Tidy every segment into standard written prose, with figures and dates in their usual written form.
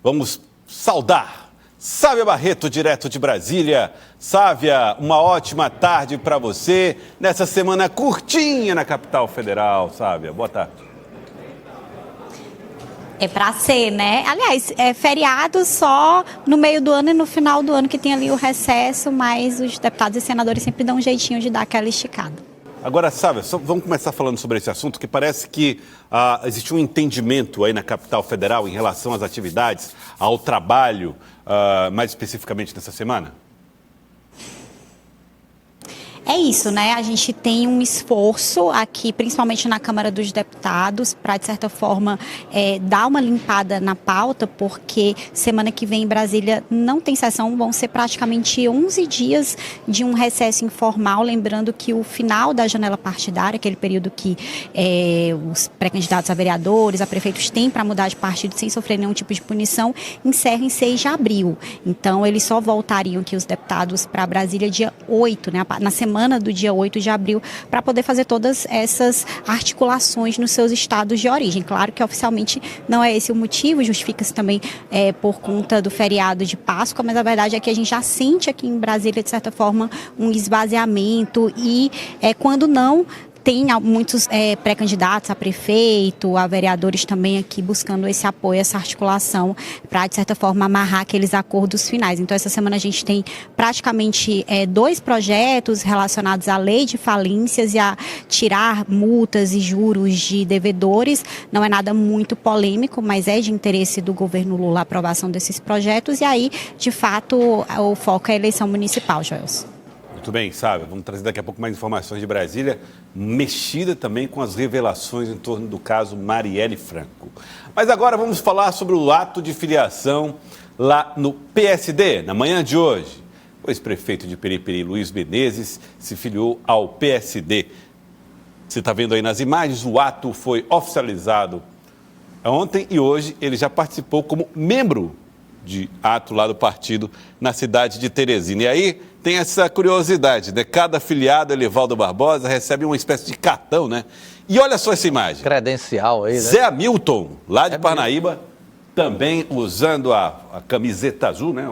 Vamos saudar Sávia Barreto, direto de Brasília. Sávia, uma ótima tarde para você nessa semana curtinha na capital federal. Sávia, boa tarde. É pra ser, né? Aliás, é feriado só no meio do ano e no final do ano que tem ali o recesso, mas os deputados e senadores sempre dão um jeitinho de dar aquela esticada. Agora, Sávia, vamos começar falando sobre esse assunto, que parece que existe um entendimento aí na capital federal em relação às atividades, ao trabalho, mais especificamente nessa semana? É isso, né? A gente tem um esforço aqui, principalmente na Câmara dos Deputados, para, de certa forma, dar uma limpada na pauta, porque semana que vem em Brasília não tem sessão, vão ser praticamente 11 dias de um recesso informal, lembrando que o final da janela partidária, aquele período que os pré-candidatos a vereadores, a prefeitos têm para mudar de partido sem sofrer nenhum tipo de punição, encerra em 6 de abril. Então, eles só voltariam aqui, os deputados, para Brasília dia 8, né? Na semana do dia 8 de abril, para poder fazer todas essas articulações nos seus estados de origem. Claro que oficialmente não é esse o motivo, justifica-se também por conta do feriado de Páscoa, mas a verdade é que a gente já sente aqui em Brasília, de certa forma, um esvaziamento e quando não tem muitos pré-candidatos a prefeito, a vereadores também aqui buscando esse apoio, essa articulação para, de certa forma, amarrar aqueles acordos finais. Então, essa semana a gente tem praticamente 2 projetos relacionados à lei de falências e a tirar multas e juros de devedores. Não é nada muito polêmico, mas é de interesse do governo Lula a aprovação desses projetos. E aí, de fato, o foco é a eleição municipal, Joelson. Muito bem, Sávia, vamos trazer daqui a pouco mais informações de Brasília, mexida também com as revelações em torno do caso Marielle Franco. Mas agora vamos falar sobre o ato de filiação lá no PSD, na manhã de hoje. O ex-prefeito de Periperi, Luiz Menezes, se filiou ao PSD. Você está vendo aí nas imagens, o ato foi oficializado ontem e hoje ele já participou como membro de ato lá do partido na cidade de Teresina. E aí tem essa curiosidade, né? Cada afiliado, Elivaldo Barbosa, recebe uma espécie de cartão, né? E olha só essa imagem. Credencial aí, né? Zé Hamilton, lá de Parnaíba, também usando a camiseta azul, né?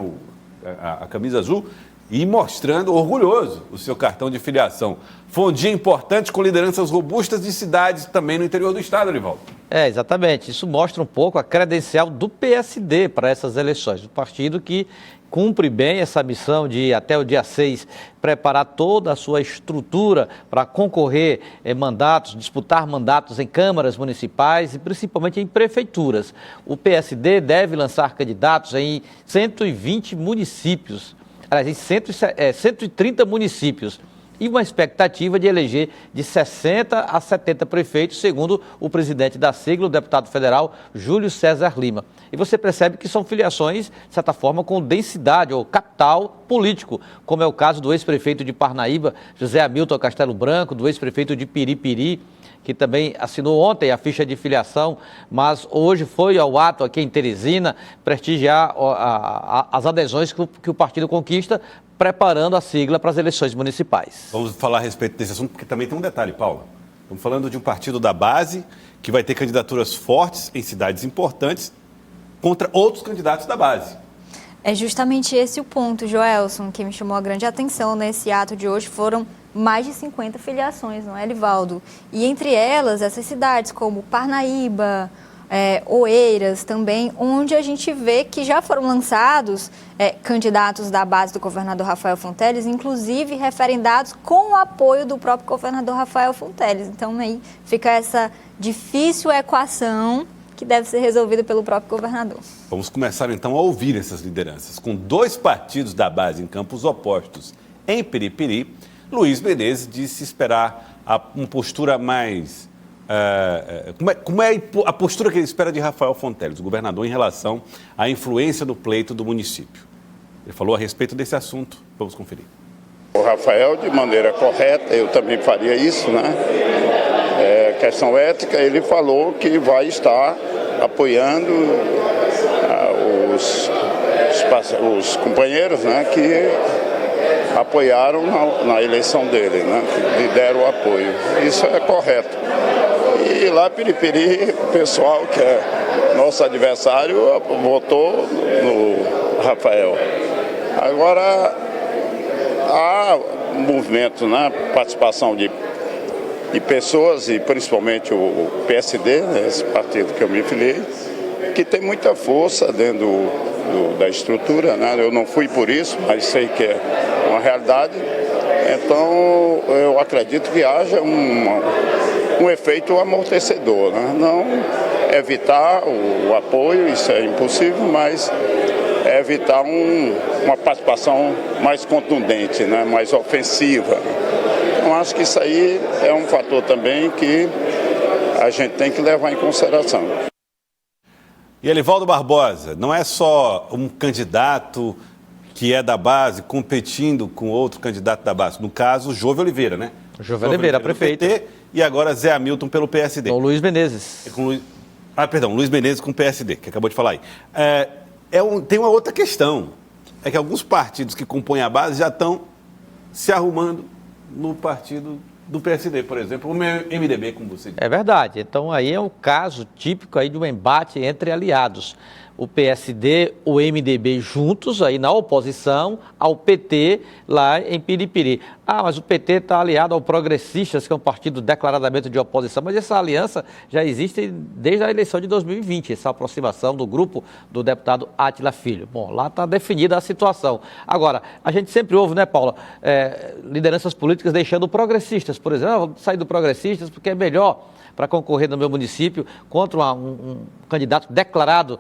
A camisa azul e mostrando, orgulhoso, o seu cartão de filiação. Foi um dia importante com lideranças robustas de cidades também no interior do estado, Elivaldo. Exatamente. Isso mostra um pouco a credencial do PSD para essas eleições, do partido que cumpre bem essa missão de, até o dia 6, preparar toda a sua estrutura para concorrer mandatos, disputar mandatos em câmaras municipais e principalmente em prefeituras. O PSD deve lançar candidatos em 120 municípios, aliás, em 130 municípios. E uma expectativa de eleger de 60 a 70 prefeitos, segundo o presidente da sigla, o deputado federal Júlio César Lima. E você percebe que são filiações, de certa forma, com densidade ou capital político, como é o caso do ex-prefeito de Parnaíba, José Hamilton Castelo Branco, do ex-prefeito de Piripiri, que também assinou ontem a ficha de filiação, mas hoje foi ao ato aqui em Teresina prestigiar as adesões que o partido conquista, preparando a sigla para as eleições municipais. Vamos falar a respeito desse assunto, porque também tem um detalhe, Paula. Estamos falando de um partido da base que vai ter candidaturas fortes em cidades importantes contra outros candidatos da base. É justamente esse o ponto, Joelson, que me chamou a grande atenção nesse ato de hoje. Foram mais de 50 filiações, não é, Elivaldo? E entre elas, essas cidades como Parnaíba, Oeiras também, onde a gente vê que já foram lançados candidatos da base do governador Rafael Fonteles, inclusive referendados com o apoio do próprio governador Rafael Fonteles. Então, aí fica essa difícil equação que deve ser resolvida pelo próprio governador. Vamos começar, então, a ouvir essas lideranças. Com 2 partidos da base em campos opostos em Periperi, Luiz Menezes disse esperar uma postura mais... Como é a postura que ele espera de Rafael Fonteles, o governador, em relação à influência no pleito do município? Ele falou a respeito desse assunto. Vamos conferir. O Rafael, de maneira correta, eu também faria isso, né? Questão ética, ele falou que vai estar apoiando os companheiros, né, que apoiaram na eleição dele, né, que lhe deram o apoio. Isso é correto. E lá Piripiri, o pessoal que é nosso adversário votou no Rafael. Agora, há um movimento, né, participação de pessoas, e principalmente o PSD, né, esse partido que eu me filiei, que tem muita força dentro da estrutura, né? Eu não fui por isso, mas sei que é uma realidade. Então, eu acredito que haja um efeito amortecedor, né? Não evitar o apoio, isso é impossível, mas evitar uma participação mais contundente, né? Mais ofensiva. Então, acho que isso aí é um fator também que a gente tem que levar em consideração. E Elivaldo Barbosa, não é só um candidato que é da base competindo com outro candidato da base. No caso, Jovem Oliveira, né? Jovem Oliveira, prefeito. PT, e agora Zé Hamilton pelo PSD. Com Luiz Menezes. Luiz Menezes com o PSD, que acabou de falar aí. Tem uma outra questão. É que alguns partidos que compõem a base já estão se arrumando no partido do PSD, por exemplo, o MDB, como você disse. É verdade. Então, aí é um caso típico aí de um embate entre aliados. O PSD, o MDB juntos, aí na oposição ao PT, lá em Piripiri. Ah, mas o PT está aliado ao Progressistas, que é um partido declaradamente de oposição, mas essa aliança já existe desde a eleição de 2020, essa aproximação do grupo do deputado Átila Filho. Bom, lá está definida a situação. Agora, a gente sempre ouve, né, Paula, lideranças políticas deixando progressistas, por exemplo, vou sair do Progressistas porque é melhor para concorrer no meu município contra um candidato declarado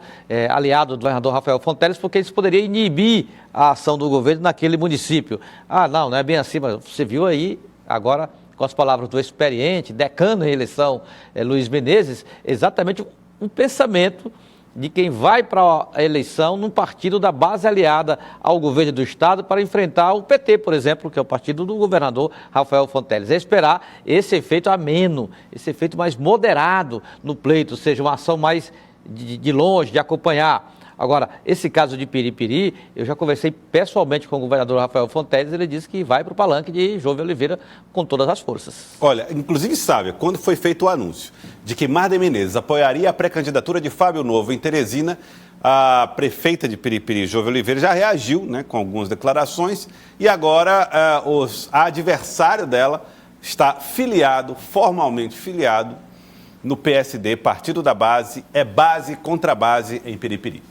aliado do governador Rafael Fonteles, porque isso poderia inibir a ação do governo naquele município. Ah, não é bem assim, mas você viu aí agora, com as palavras do experiente, decano em eleição, Luiz Menezes, exatamente um pensamento de quem vai para a eleição num partido da base aliada ao governo do Estado para enfrentar o PT, por exemplo, que é o partido do governador Rafael Fonteles. É esperar esse efeito ameno, esse efeito mais moderado no pleito, ou seja, uma ação mais de longe, de acompanhar. Agora, esse caso de Piripiri, eu já conversei pessoalmente com o governador Rafael Fonteles, ele disse que vai para o palanque de Jovem Oliveira com todas as forças. Olha, inclusive sabe, quando foi feito o anúncio de que Marden Menezes apoiaria a pré-candidatura de Fábio Novo em Teresina, a prefeita de Piripiri, Jovem Oliveira, já reagiu, né, com algumas declarações, e agora a adversário dela está formalmente filiado no PSD, partido da base, é base contra base em Piripiri.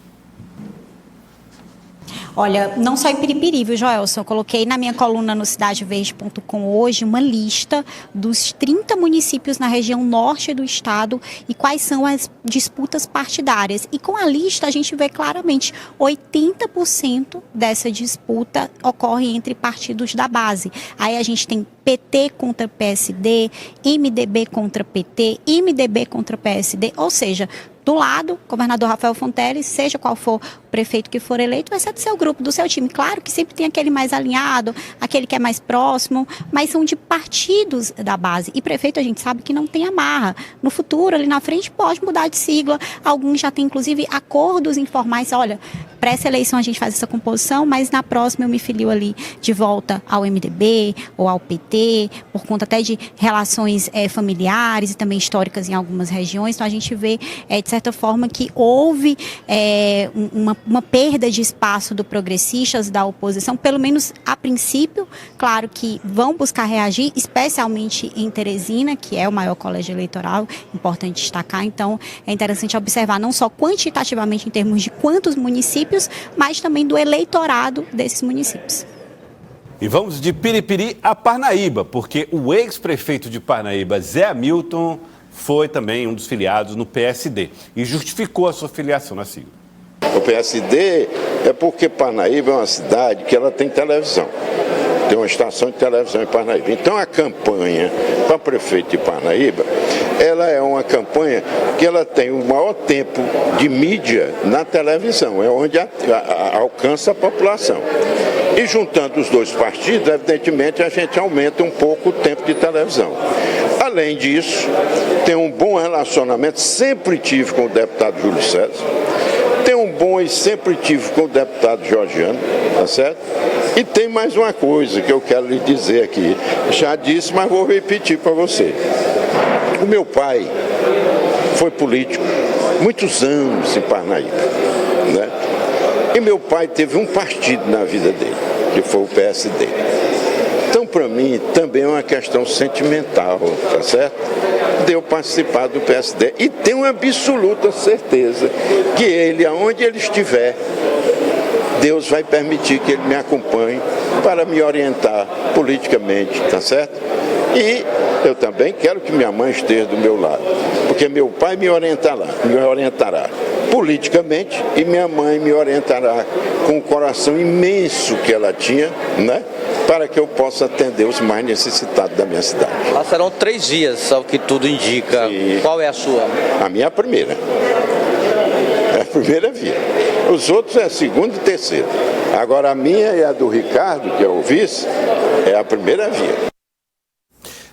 Olha, não só em Piripiri, viu, Joelson? Eu coloquei na minha coluna no cidadeverde.com hoje uma lista dos 30 municípios na região norte do estado e quais são as disputas partidárias. E com a lista a gente vê claramente 80% dessa disputa ocorre entre partidos da base. Aí a gente tem PT contra PSD, MDB contra PT, MDB contra PSD, ou seja, do lado, governador Rafael Fonteles, seja qual for o prefeito que for eleito, vai ser do seu grupo, do seu time. Claro que sempre tem aquele mais alinhado, aquele que é mais próximo, mas são de partidos da base. E prefeito a gente sabe que não tem amarra. No futuro, ali na frente, pode mudar de sigla. Alguns já têm, inclusive, acordos informais. Olha, para essa eleição a gente faz essa composição, mas na próxima eu me filio ali de volta ao MDB ou ao PT, por conta até de relações familiares e também históricas em algumas regiões. Então a gente vê, de certa forma, que houve uma perda de espaço do progressistas, da oposição, pelo menos a princípio. Claro que vão buscar reagir, especialmente em Teresina, que é o maior colégio eleitoral, importante destacar. Então é interessante observar não só quantitativamente em termos de quantos municípios, mas também do eleitorado desses municípios. E vamos de Piripiri a Parnaíba, porque o ex-prefeito de Parnaíba, Zé Hamilton, foi também um dos filiados no PSD e justificou a sua filiação na sigla. O PSD é porque Parnaíba é uma cidade que ela tem televisão. Tem uma estação de televisão em Parnaíba. Então a campanha para prefeito de Parnaíba, ela é uma campanha que ela tem o maior tempo de mídia na televisão, é onde alcança a população. E juntando os dois partidos, evidentemente, a gente aumenta um pouco o tempo de televisão. Além disso, tem um bom relacionamento, sempre tive com o deputado Júlio César, tem um bom e sempre tive com o deputado Georgiano, tá certo? E tem mais uma coisa que eu quero lhe dizer aqui. Já disse, mas vou repetir para você. O meu pai foi político muitos anos em Parnaíba, né? E meu pai teve um partido na vida dele, que foi o PSD. Então, para mim, também é uma questão sentimental, tá certo? De eu participar do PSD. E tenho absoluta certeza que ele, aonde ele estiver, Deus vai permitir que ele me acompanhe para me orientar politicamente, tá certo? E eu também quero que minha mãe esteja do meu lado, porque meu pai me orientará politicamente e minha mãe me orientará com o coração imenso que ela tinha, né? Para que eu possa atender os mais necessitados da minha cidade. Lá serão 3 dias, ao que tudo indica. Sim. Qual é a sua? A minha é a primeira. É a primeira via. Os outros é a segunda e terceira. Agora a minha e a do Ricardo, que é o vice, é a primeira via.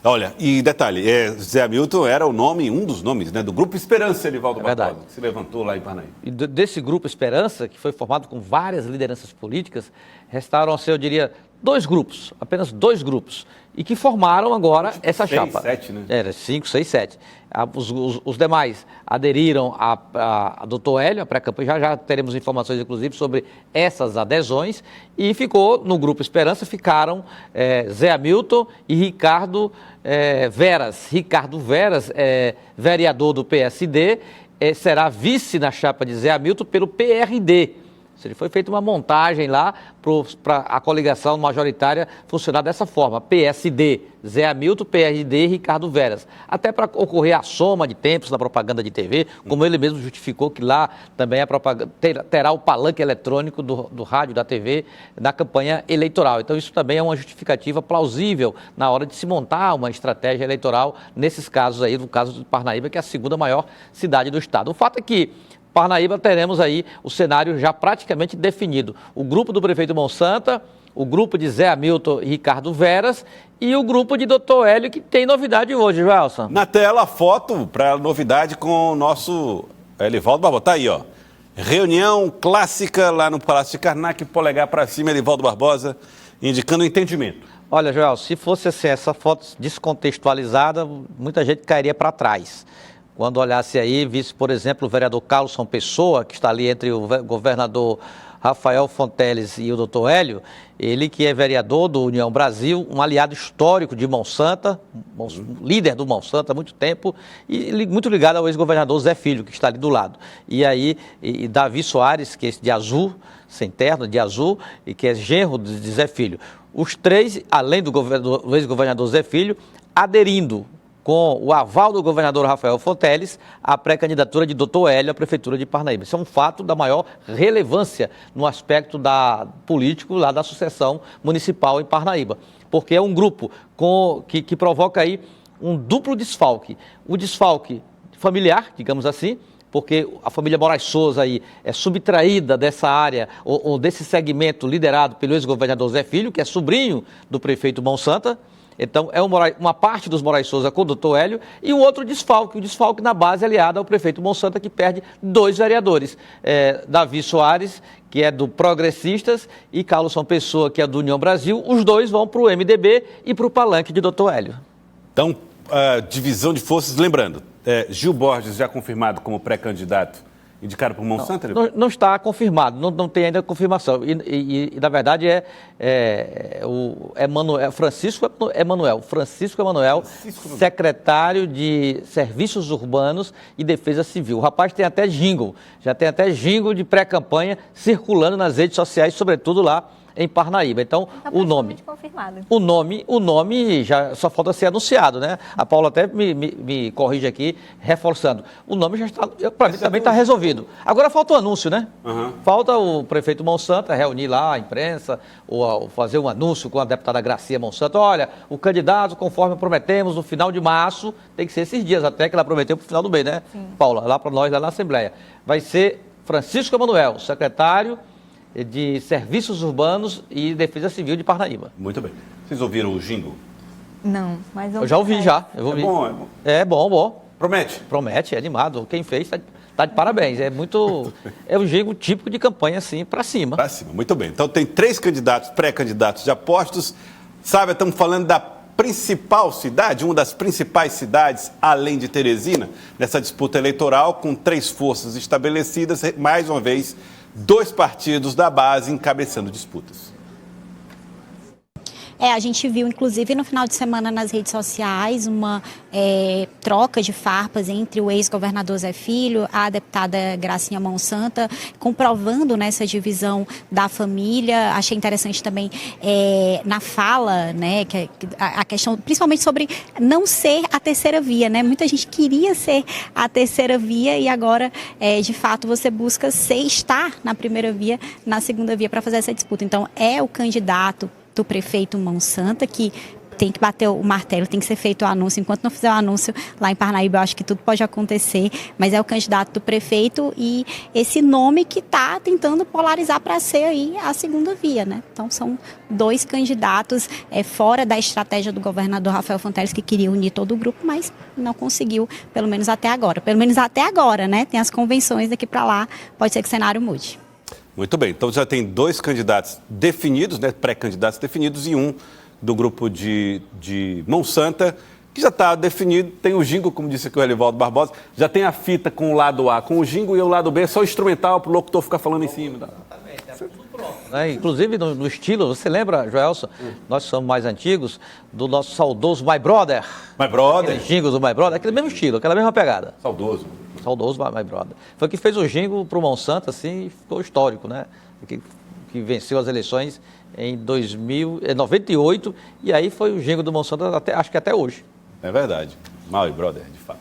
Olha, e detalhe, Zé Hamilton era o nome, um dos nomes, né, do Grupo Esperança, Elivaldo Barbosa, que se levantou lá em Parnaíba. E desse Grupo Esperança, que foi formado com várias lideranças políticas, restaram-se, eu diria, 2 grupos, apenas 2 grupos, e que formaram agora essa chapa. 7, né? Era 5, 6, 7. Os demais aderiram a doutor Hélio, a pré-campanha, já teremos informações, inclusive, sobre essas adesões, e ficou, no Grupo Esperança, ficaram Zé Hamilton e Ricardo Veras. Ricardo Veras é vereador do PSD, será vice na chapa de Zé Hamilton pelo PRD. Ele foi feita uma montagem lá para a coligação majoritária funcionar dessa forma: PSD, Zé Hamilton, PRD e Ricardo Veras. Até para ocorrer a soma de tempos da propaganda de TV, como ele mesmo justificou que lá também a propaganda terá o palanque eletrônico do rádio, da TV, na campanha eleitoral. Então isso também é uma justificativa plausível na hora de se montar uma estratégia eleitoral, nesses casos aí, no caso de Parnaíba, que é a segunda maior cidade do estado. O fato é que Parnaíba teremos aí o cenário já praticamente definido. O grupo do prefeito Monsanto, o grupo de Zé Hamilton e Ricardo Veras e o grupo de Dr. Hélio, que tem novidade hoje, Joelson. Na tela, a foto para novidade com o nosso Elivaldo Barbosa. Tá aí, ó. Reunião clássica lá no Palácio de Karnak, polegar para cima, Elivaldo Barbosa, indicando o entendimento. Olha, Joel, se fosse assim, essa foto descontextualizada, muita gente cairia para trás. Quando olhasse aí, visse, por exemplo, o vereador Carlson Pessoa, que está ali entre o governador Rafael Fonteles e o doutor Hélio, ele que é vereador do União Brasil, um aliado histórico de Monsanto, líder do Monsanto há muito tempo, e muito ligado ao ex-governador Zé Filho, que está ali do lado. E aí, Davi Soares, que é de azul, sem terno, de azul, e que é genro de Zé Filho. Os 3, além do ex-governador Zé Filho, aderindo com o aval do governador Rafael Fonteles, a pré-candidatura de Dr. Hélio à Prefeitura de Parnaíba. Isso é um fato da maior relevância no aspecto político lá da sucessão municipal em Parnaíba, porque é um grupo que provoca aí um duplo desfalque. O desfalque familiar, digamos assim, porque a família Moraes Souza aí é subtraída dessa área ou desse segmento liderado pelo ex-governador Zé Filho, que é sobrinho do prefeito Monsanto. Então, é uma parte dos Moraes Souza com o doutor Hélio e um outro desfalque, o desfalque na base aliada ao prefeito Monsanto, que perde 2 vereadores. Davi Soares, que é do Progressistas, e Carlson Pessoa, que é do União Brasil. Os 2 vão para o MDB e para o palanque de doutor Hélio. Então, divisão de forças, lembrando, Gil Borges já confirmado como pré-candidato, indicado por Monsanto? Não está confirmado, não tem ainda confirmação. E na verdade, o Francisco Emanuel, secretário de Serviços Urbanos e Defesa Civil. O rapaz tem até jingle, já tem até jingle de pré-campanha circulando nas redes sociais, sobretudo lá em Parnaíba. Então, o nome já só falta ser anunciado, né? A Paula até me corrige aqui, reforçando. O nome já está, para mim também está resolvido. Agora falta o anúncio, né? Falta o prefeito Monsanto reunir lá a imprensa, ou fazer um anúncio com a deputada Gracia Monsanto. Olha, o candidato, conforme prometemos, no final de março, tem que ser esses dias até que ela prometeu para o final do mês, né, Sim. Paula? Lá para nós, lá na Assembleia. Vai ser Francisco Emanuel, secretário de Serviços Urbanos e Defesa Civil de Parnaíba. Muito bem. Vocês ouviram o jingle? Não, mas eu já ouvi, já. Eu ouvi. É bom, é bom. É bom, bom. Promete? Promete, é animado. Quem fez Tá de parabéns. É um jeito típico de campanha, assim, para cima. Para cima, muito bem. Então tem 3 candidatos, pré-candidatos já postos. Sabe, estamos falando da principal cidade, uma das principais cidades, além de Teresina, nessa disputa eleitoral, com 3 forças estabelecidas, mais uma vez, 2 partidos da base encabeçando disputas. A gente viu, inclusive, no final de semana nas redes sociais, uma troca de farpas entre o ex-governador Zé Filho, a deputada Gracinha Monsanta, comprovando nessa divisão da família. Achei interessante também na fala, né, a questão, principalmente sobre não ser a terceira via, né? Muita gente queria ser a terceira via e agora, de fato, você busca estar na primeira via, na segunda via para fazer essa disputa. Então, é o candidato do prefeito Monsanta, que tem que bater o martelo, tem que ser feito o anúncio. Enquanto não fizer o anúncio lá em Parnaíba, eu acho que tudo pode acontecer, mas é o candidato do prefeito e esse nome que está tentando polarizar para ser aí a segunda via, né? Então são 2 candidatos fora da estratégia do governador Rafael Fonteles, que queria unir todo o grupo, mas não conseguiu, pelo menos até agora. Pelo menos até agora, né? Tem as convenções daqui para lá, pode ser que o cenário mude. Muito bem, então já tem 2 candidatos definidos, né, pré-candidatos definidos, e um do grupo de Monsanta, que já está definido. Tem o jingle, como disse aqui o Elivaldo Barbosa, já tem a fita com o lado A, com o jingle, e o lado B é só instrumental para o locutor ficar falando em cima. Exatamente, é tudo pronto. Inclusive no estilo, você lembra, Joelson, nós somos mais antigos, do nosso saudoso My Brother. My Brother. Aqueles jingles do My Brother, aquele mesmo estilo, aquela mesma pegada. Saudoso My Brother. Foi que fez o jingle para o Monsanto, assim, ficou histórico, né? Que venceu as eleições em 98, e aí foi o jingle do Monsanto, acho que até hoje. É verdade, My Brother, de fato.